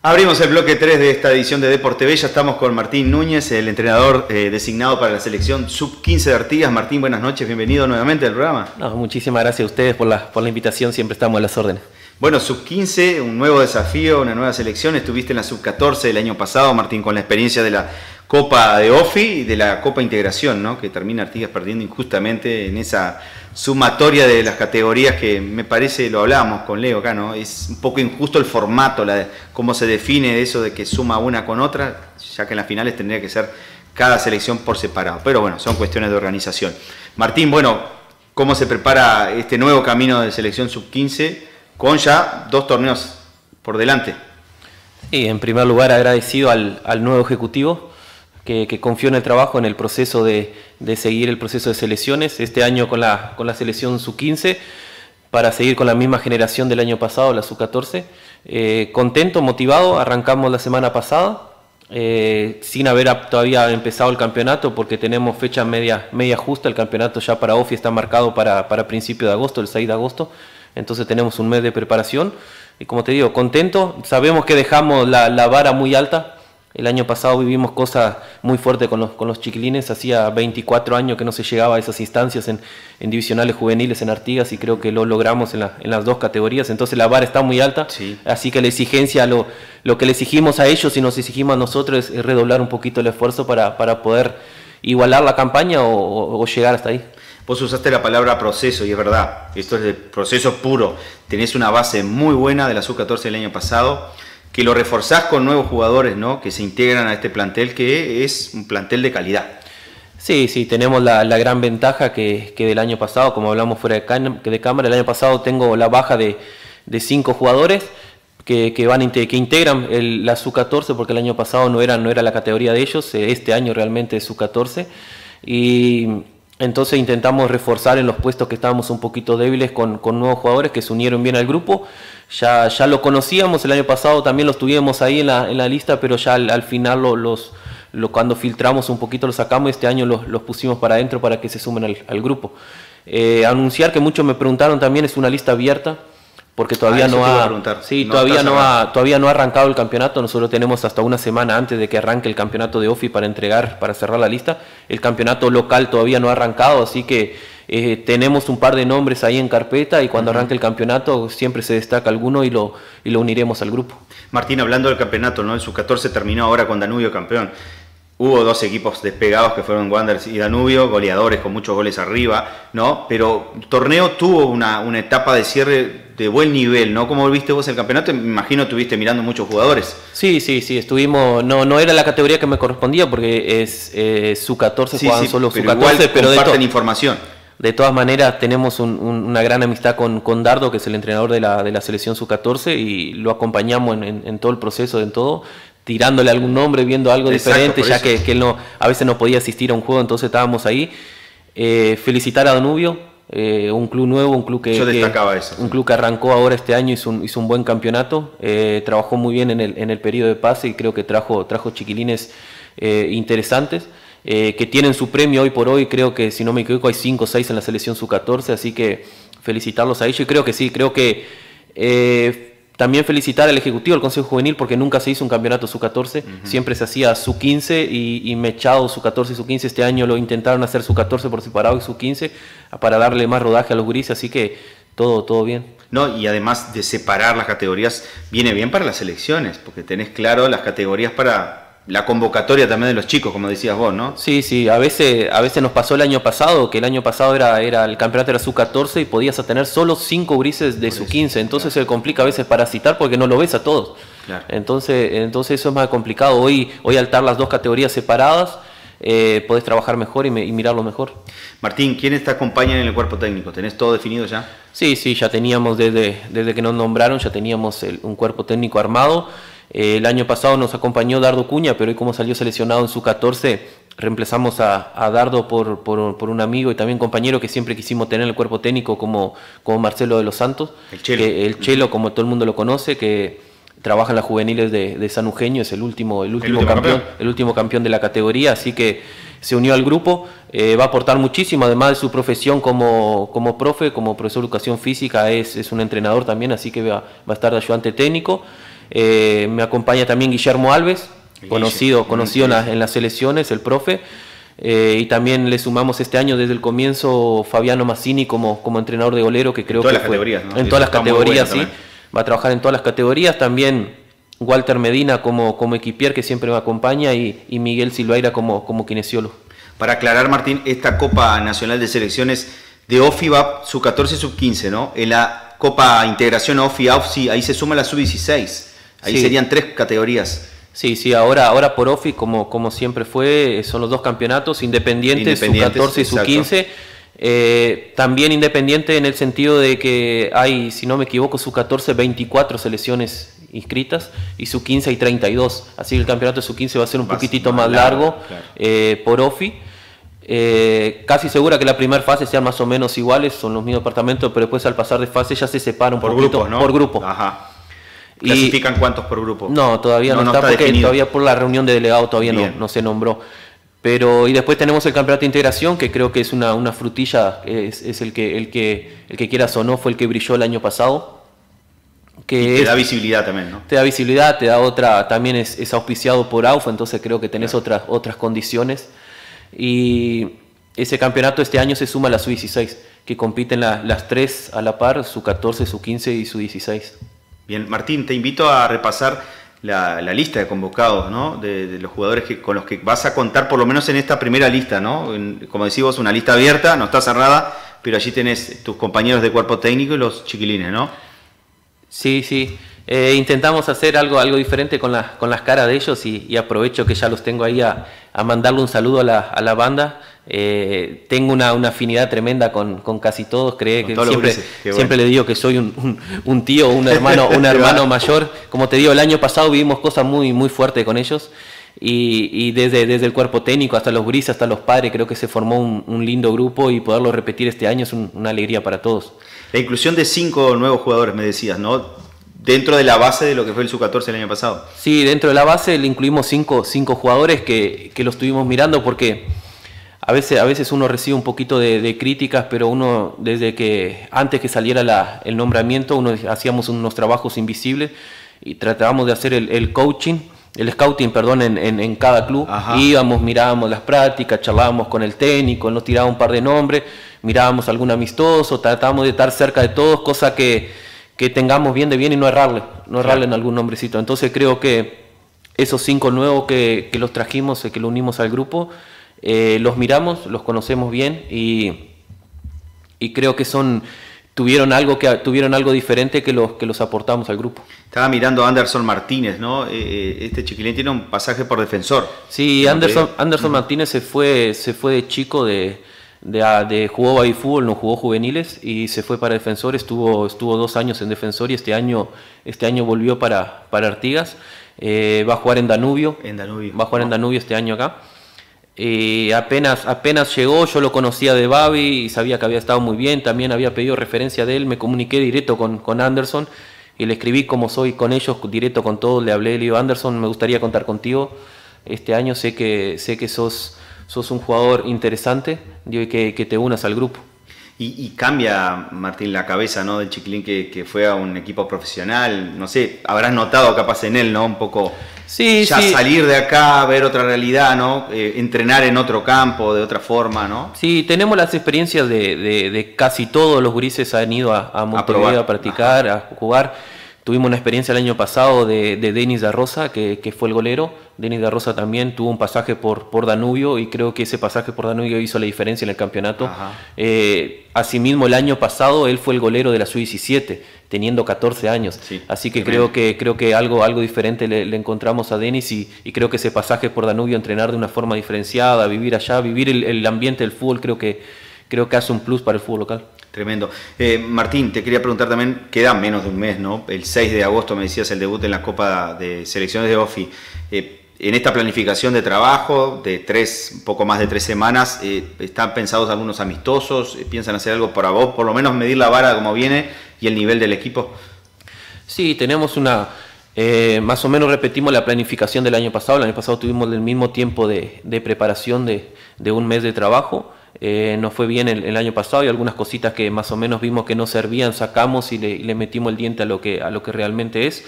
Abrimos el bloque 3 de esta edición de Deporte B. Ya estamos con Martín Núñez, el entrenador designado para la selección Sub-15 de Artigas. Martín, buenas noches, bienvenido nuevamente al programa. No, muchísimas gracias a ustedes por la invitación, siempre estamos a las órdenes. Bueno, Sub-15, un nuevo desafío, una nueva selección. Estuviste en la Sub-14 el año pasado, Martín, con la experiencia de la Copa de OFI y de la Copa Integración, ¿no? Que termina Artigas perdiendo injustamente en esa sumatoria de las categorías que me parece, lo hablábamos con Leo acá, ¿no? Es un poco injusto el formato, cómo se define eso de que suma una con otra, ya que en las finales tendría que ser cada selección por separado. Pero bueno, son cuestiones de organización. Martín, bueno, ¿cómo se prepara este nuevo camino de selección Sub-15 con ya 2 torneos por delante? Sí, en primer lugar agradecido al nuevo ejecutivo que confió en el trabajo, en el proceso de seguir el proceso de selecciones, este año con la selección Sub-15, para seguir con la misma generación del año pasado, la Sub-14. Contento, motivado, arrancamos la semana pasada, sin haber todavía empezado el campeonato, porque tenemos fecha media justa. El campeonato ya para OFI está marcado para principio de agosto, el 6 de agosto, entonces tenemos un mes de preparación. Y como te digo, contento, sabemos que dejamos la vara muy alta. El año pasado vivimos cosas muy fuertes con los chiquilines, hacía 24 años que no se llegaba a esas instancias en divisionales juveniles en Artigas, y creo que lo logramos en las 2 categorías, entonces la vara está muy alta, sí. Así que la exigencia, lo que le exigimos a ellos y nos exigimos a nosotros es redoblar un poquito el esfuerzo para poder igualar la campaña o llegar hasta ahí. Vos usaste la palabra proceso y es verdad, esto es de proceso puro, tenés una base muy buena de la Sub-14 del año pasado, que lo reforzás con nuevos jugadores, ¿no? Que se integran a este plantel, que es un plantel de calidad. Sí, tenemos la gran ventaja que del año pasado, como hablamos fuera de cámara, el año pasado tengo la baja de 5 jugadores que integran la Sub-14, porque el año pasado no era la categoría de ellos, este año realmente es Sub-14, y entonces intentamos reforzar en los puestos que estábamos un poquito débiles con nuevos jugadores que se unieron bien al grupo. Ya lo conocíamos, el año pasado también los tuvimos ahí en la lista, pero ya al final cuando filtramos un poquito los sacamos, y este año los pusimos para adentro para que se sumen al grupo. Anunciar que muchos me preguntaron también, es una lista abierta, porque todavía todavía no ha arrancado el campeonato. Nosotros tenemos hasta una semana antes de que arranque el campeonato de OFI para cerrar la lista. El campeonato local todavía no ha arrancado, así que tenemos un par de nombres ahí en carpeta, y cuando arranque el campeonato siempre se destaca alguno y lo uniremos al grupo. Martín, hablando del campeonato, ¿no? El Sub-14 terminó ahora con Danubio campeón. Hubo 2 equipos despegados que fueron Wanderers y Danubio, goleadores con muchos goles arriba, ¿no? Pero el torneo tuvo una etapa de cierre de buen nivel, ¿no? ¿Cómo viste vos el campeonato? Me imagino estuviste mirando muchos jugadores. Sí, estuvimos, no era la categoría que me correspondía, porque es Sub-14, jugaban solo Sub-14, pero comparten información. De todas maneras tenemos una gran amistad con Dardo, que es el entrenador de la selección Sub-14, y lo acompañamos en todo el proceso, en todo, tirándole algún nombre, viendo algo diferente, ya que él a veces no podía asistir a un juego, entonces estábamos ahí. Felicitar a Danubio, un club nuevo, un club un club que arrancó ahora este año, hizo un buen campeonato, trabajó muy bien en el periodo de pase, y creo que trajo chiquilines interesantes. Que tienen su premio hoy por hoy. Creo que, si no me equivoco, hay 5 o 6 en la selección Sub-14, así que felicitarlos a ellos. Y creo que también felicitar al Ejecutivo, al Consejo Juvenil, porque nunca se hizo un campeonato Sub-14, siempre se hacía Sub-15 y mechado Sub-14 y Sub-15. Este año lo intentaron hacer Sub-14 por separado y Sub-15 para darle más rodaje a los gurises, así que todo bien. No, y además de separar las categorías, viene bien para las selecciones, porque tenés claro las categorías para la convocatoria también de los chicos, como decías vos, ¿no? Sí, a veces nos pasó el año pasado, que el año pasado el campeonato era Sub-14 y podías tener solo 5 grises de Sub-15, entonces se complica a veces para citar porque no lo ves a todos. Claro. Entonces eso es más complicado. Hoy al estar las 2 categorías separadas, podés trabajar mejor y mirarlo mejor. Martín, ¿quiénes te acompañan en el cuerpo técnico? ¿Tenés todo definido ya? Sí, ya teníamos desde que nos nombraron, ya teníamos un cuerpo técnico armado. El año pasado nos acompañó Dardo Cuña, pero hoy, como salió seleccionado en Sub-14, reemplazamos a Dardo por un amigo y también compañero que siempre quisimos tener en el cuerpo técnico, como Marcelo de los Santos. El Chelo, como todo el mundo lo conoce, que trabaja en las juveniles de San Eugenio, es el último campeón de la categoría, así que se unió al grupo. Va a aportar muchísimo, además de su profesión como profe, como profesor de educación física, es un entrenador también, así que va a estar de ayudante técnico. Me acompaña también Guillermo Alves, conocido en las selecciones, el profe. Y también le sumamos este año desde el comienzo Fabiano Massini como entrenador de golero, que creo que fue en todas las categorías, sí. Va a trabajar en todas las categorías. También Walter Medina como equipier, que siempre me acompaña, y Miguel Silveira como kinesiólogo. Para aclarar, Martín, esta Copa Nacional de Selecciones de OFI va sub-14 y sub-15, ¿no? En la Copa Integración OFI, ahí se suma la sub-16. Ahí serían 3 categorías. Sí, ahora por OFI, como siempre fue, son los 2 campeonatos, Independiente sub-14 y sub-15. También Independiente en el sentido de que hay, si no me equivoco, sub-14, 24 selecciones inscritas, y sub-15 hay 32. Así que el campeonato de sub-15 va a ser un poquitito más largo, claro. Por OFI. Casi segura que la primera fase sean más o menos iguales, son los mismos departamentos, pero después al pasar de fase ya se separan un poquito grupos, ¿no? Por grupo. Ajá. ¿Clasifican cuántos por grupo? No, todavía no está porque definido. Todavía por la reunión de delegados todavía no se nombró. Pero y después tenemos el campeonato de integración, que creo que es una frutilla, es el que quieras o no, fue el que brilló el año pasado. Que te da visibilidad también, ¿no? Te da visibilidad, te da otra, también es auspiciado por AUFA, entonces creo que tenés otras condiciones. Y ese campeonato este año se suma a la sub-16, que compiten las 3 a la par, sub-14, sub-15 y sub-16. Bien, Martín, te invito a repasar la lista de convocados, ¿no? De los jugadores con los que vas a contar, por lo menos en esta primera lista, ¿no? Como decimos, una lista abierta, no está cerrada, pero allí tenés tus compañeros de cuerpo técnico y los chiquilines, ¿no? Sí. Intentamos hacer algo diferente con las caras de ellos, y aprovecho que ya los tengo ahí a mandarle un saludo a la banda. Tengo una afinidad tremenda con casi todos. Que siempre le digo que soy un tío, un hermano mayor. Como te digo, el año pasado vivimos cosas muy, muy fuertes con ellos, y desde el cuerpo técnico hasta los grises, hasta los padres, creo que se formó un lindo grupo, y poderlo repetir este año es una alegría para todos. La inclusión de 5 nuevos jugadores, me decías, ¿no? Dentro de la base de lo que fue el sub-14 el año pasado. Sí, dentro de la base le incluimos 5 jugadores que los estuvimos mirando, porque a veces uno recibe un poquito de críticas, pero uno, desde que antes que saliera el nombramiento, hacíamos unos trabajos invisibles y tratábamos de hacer el scouting, en cada club. Ajá. Íbamos, mirábamos las prácticas, charlábamos con el técnico, nos tiraba un par de nombres, mirábamos algún amistoso, tratábamos de estar cerca de todos, cosa que tengamos bien y no errarle en algún nombrecito. Entonces creo que esos 5 nuevos que los trajimos, que lo unimos al grupo, los miramos, los conocemos bien, y creo que tuvieron algo diferente que los aportamos al grupo. Estaba mirando a Anderson Martínez, ¿no? Este chiquilín tiene un pasaje por Defensor. Sí, Anderson Martínez se fue de chico jugó baby fútbol, no jugó juveniles, y se fue para Defensor. Estuvo 2 años en Defensor, y este año volvió para Artigas. Va a jugar en Danubio. Va a jugar en Danubio este año acá. Apenas llegó, yo lo conocía de Babi y sabía que había estado muy bien. También había pedido referencia de él. Me comuniqué directo con Anderson y le escribí como soy con ellos, directo con todos. Le hablé, le digo: Anderson, me gustaría contar contigo este año. Sé que sos un jugador interesante, digo, y que te unas al grupo. Y cambia, Martín, la cabeza, ¿no?, del chiquilín que fue a un equipo profesional. No sé, habrás notado capaz en él, ¿no?, un poco salir de acá, ver otra realidad, ¿no? Entrenar en otro campo, de otra forma, ¿no? Sí, tenemos las experiencias de casi todos los gurises han ido a Montevideo a practicar, a jugar. Tuvimos una experiencia el año pasado de Denis da Rosa, que fue el golero. Denis da Rosa también tuvo un pasaje por Danubio, y creo que ese pasaje por Danubio hizo la diferencia en el campeonato. Asimismo, el año pasado él fue el golero de la Sub-17, teniendo 14 años. Sí, así que creo que algo diferente le encontramos a Denis, y creo que ese pasaje por Danubio, entrenar de una forma diferenciada, vivir allá, vivir el ambiente del fútbol, creo que hace un plus para el fútbol local. Tremendo. Martín, te quería preguntar también, queda menos de un mes, ¿no? El 6 de agosto me decías el debut en la Copa de Selecciones de OFI. En esta planificación de trabajo de un poco más de 3 semanas, ¿están pensados algunos amistosos? ¿Piensan hacer algo para vos? Por lo menos medir la vara como viene y el nivel del equipo. Sí, tenemos más o menos repetimos la planificación del año pasado. El año pasado tuvimos el mismo tiempo de preparación de un mes de trabajo. Nos fue bien el año pasado, y algunas cositas que más o menos vimos que no servían, sacamos y le metimos el diente a lo que realmente es.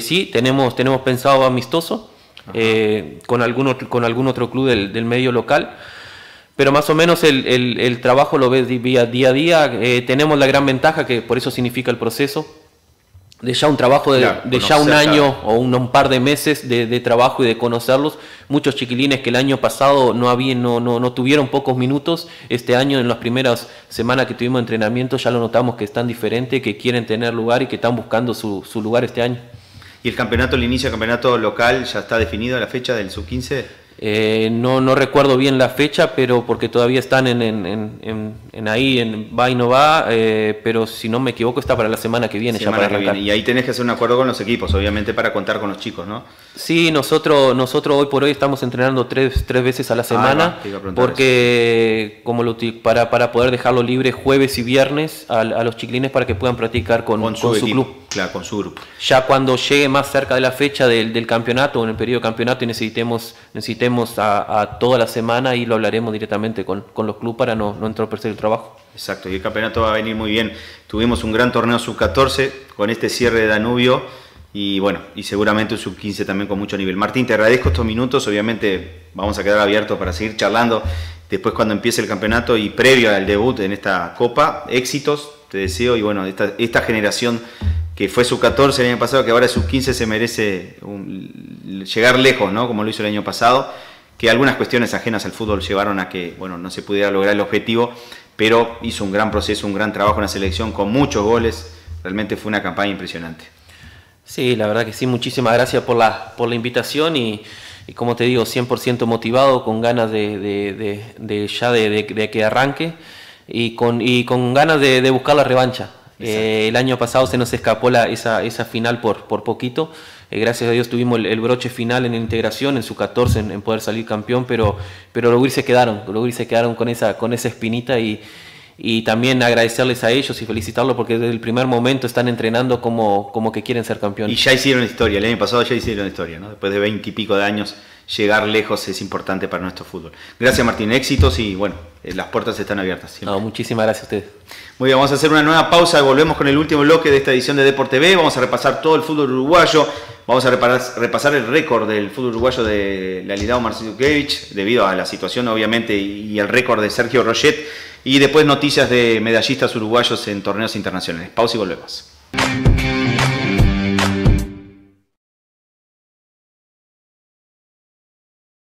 Sí, tenemos pensado amistoso con algún otro club del medio local. Pero más o menos el trabajo lo ves día a día. Tenemos la gran ventaja, que por eso significa el proceso, de ya un trabajo de ya un año o un par de meses de trabajo y de conocerlos. Muchos chiquilines que el año pasado no tuvieron pocos minutos, este año en las primeras semanas que tuvimos entrenamiento ya lo notamos que están diferentes, que quieren tener lugar y que están buscando su lugar este año. ¿Y el inicio del campeonato local ya está definido la fecha del sub-15? No recuerdo bien la fecha, pero porque todavía están ahí en va y no va, pero si no me equivoco está para la semana que viene. Y ahí tenés que hacer un acuerdo con los equipos, obviamente, para contar con los chicos, ¿no? Sí, nosotros hoy por hoy estamos entrenando tres veces a la semana, porque para poder dejarlo libre jueves y viernes a los chiquilines para que puedan practicar con su club. Claro, con su grupo. Ya cuando llegue más cerca de la fecha del campeonato, en el periodo de campeonato, y necesitemos a toda la semana, y lo hablaremos directamente con los clubes para no entorpecer el trabajo. Exacto, y el campeonato va a venir muy bien. Tuvimos un gran torneo sub-14 con este cierre de Danubio y bueno, y seguramente un sub-15 también con mucho nivel. Martín, te agradezco estos minutos, obviamente vamos a quedar abiertos para seguir charlando después cuando empiece el campeonato y previo al debut en esta Copa. Éxitos, te deseo, y bueno, esta generación que fue sub-14 el año pasado, que ahora es sub-15, se merece llegar lejos, ¿no? Como lo hizo el año pasado, que algunas cuestiones ajenas al fútbol llevaron a que, bueno, no se pudiera lograr el objetivo, pero hizo un gran proceso, un gran trabajo en la selección, con muchos goles. Realmente fue una campaña impresionante. Sí, la verdad que sí, muchísimas gracias por la invitación y como te digo, 100% motivado, con ganas de que arranque y con ganas de buscar la revancha. El año pasado se nos escapó esa final por poquito. Gracias a Dios tuvimos el broche final en integración, en sub-14, en poder salir campeón, pero los guris se quedaron con esa espinita, y también agradecerles a ellos y felicitarlos porque desde el primer momento están entrenando como que quieren ser campeones. Y ya hicieron historia, el año pasado ya hicieron historia, ¿no? Después de 20 y pico de años, llegar lejos es importante para nuestro fútbol. Gracias, Martín, éxitos, y bueno, las puertas están abiertas. No, muchísimas gracias a ustedes. Muy bien, vamos a hacer una nueva pausa, volvemos con el último bloque de esta edición de Deport TV, vamos a repasar todo el fútbol uruguayo, vamos a repasar el récord del fútbol uruguayo de Lealidad Marcinkiewicz, debido a la situación obviamente y el récord de Sergio Roget, y después noticias de medallistas uruguayos en torneos internacionales. Pausa y volvemos.